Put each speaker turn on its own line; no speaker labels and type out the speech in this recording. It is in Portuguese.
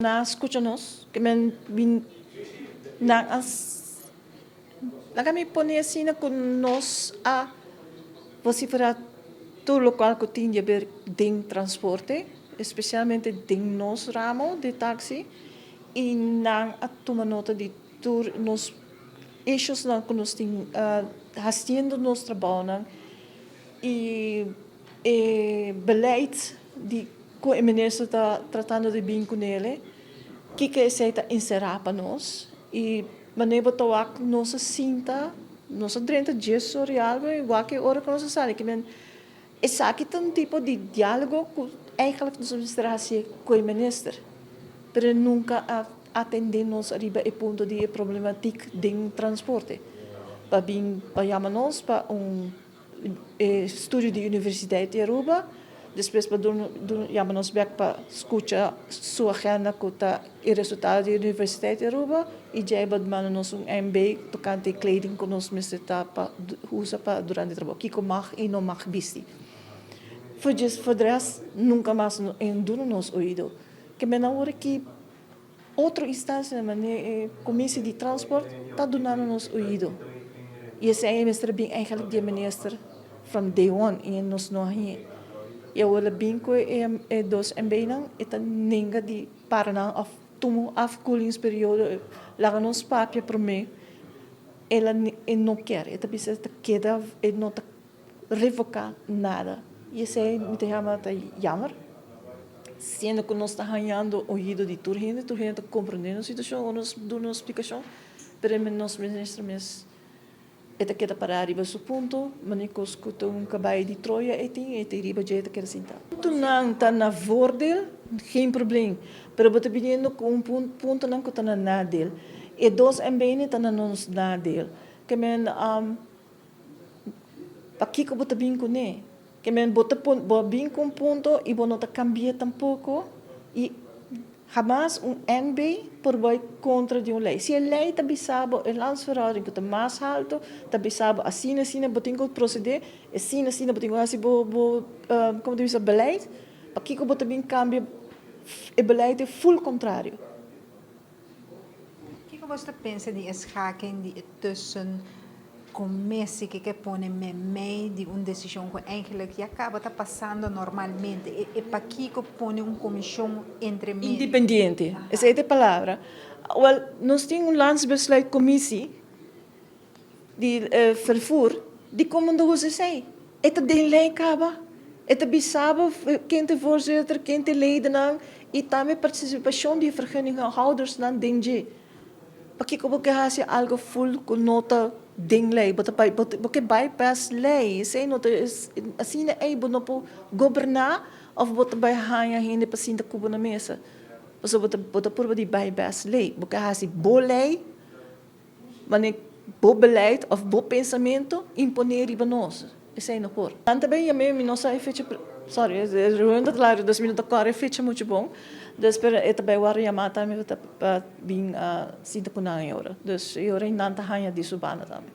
Na escúchanos, que me bin na as kami pone assim com nós a vociferar todo local que tinha ver ding transporte, especialmente ding nos ramo de taxi e na a tomar nota de tur nos issues na que nós tem haciendo nosso trabalho e beleid de que o ministro está tratando de bem com ele, que se está encerrar para nós e maneira de nossa cinta, nossa 30 dias social, igual que hora que nós sabe que men esse aqui tem um tipo de diálogo que eigenlijk nós vamos com o ministro, mas nunca atendemos arriba e ponto de problemática de transporte. Para bem, para chamar nós para estúdio de universidade de Aruba, depois para chamar nós para escutar sua agenda com o resultado da universidade de Aruba e já mandar nós MB tocante kleding que nós para usar durante o trabalho, que mag e não mag visti. Voor de rest, nunca mais em dono nos ouído. Que me na hora que outra instância, a comissão de transporte, está dando nos ouído. E esse é o bem eigenlijk de minister from day one e nos não hier. Eu wil bem que dos embenen eta ninga de parana of tomo afkoelingsperiode laga nos papia para mim ela não quer eta bisa queda não revocar nada. E esse é muito jammer. Sendo que nós estamos ganhando ouvido de toda gente está compreendendo a situação, nós damos uma explicação, mas nós ministros eta queda para arriba su ponto, manicos que um cabai de Troia e riba já queda sentar. Tu não está na voordeel, geen probleem, pero bota pedindo com ponto não que está na nadeel. E dois embenen está na nos nadeel. Que men aqui que bota bem com ne, que men bota bem com ponto e bota cambia tampouco e jamás NB por vai contra de lei. Se a lei está bisabo, a landsverhouding que está mais alto, está bisabo, assim, botinho proceder, assim, botinho assim, como diz o beleid, aqui que bota bem cambia, o beleid é full contrário.
O que você pensa de schaking tussen commissie que põe me meio de uma decisão que eigenlijk acaba passando normalmente e para que põe uma comissão entre meio
independente, essa é a palavra. Well, nós temos landsbesluitcommissie de vervoer, die komen de hoe ze zei. Het de lei acaba, het bisabo quem de voorzitter, quem de leden e também participação de vergunninghouders na DNG. Porque como que hace algo full com nota ding lei, porque bypass lei, sei nota assim é não po governar of bota by hanya hindi pa sinta kubo na mesa. Você bota por de bypass lei, porque hace bo lei, mas bo beleid of bo pensamento imponer riba nós. Esse é não por. Também a mim não sai fecha, sorry, ruim claro, 2 minutos agora fecha muito bom. Después também o área mata me para bem sinta por na hora. Dus eu ainda não hanya di subana também.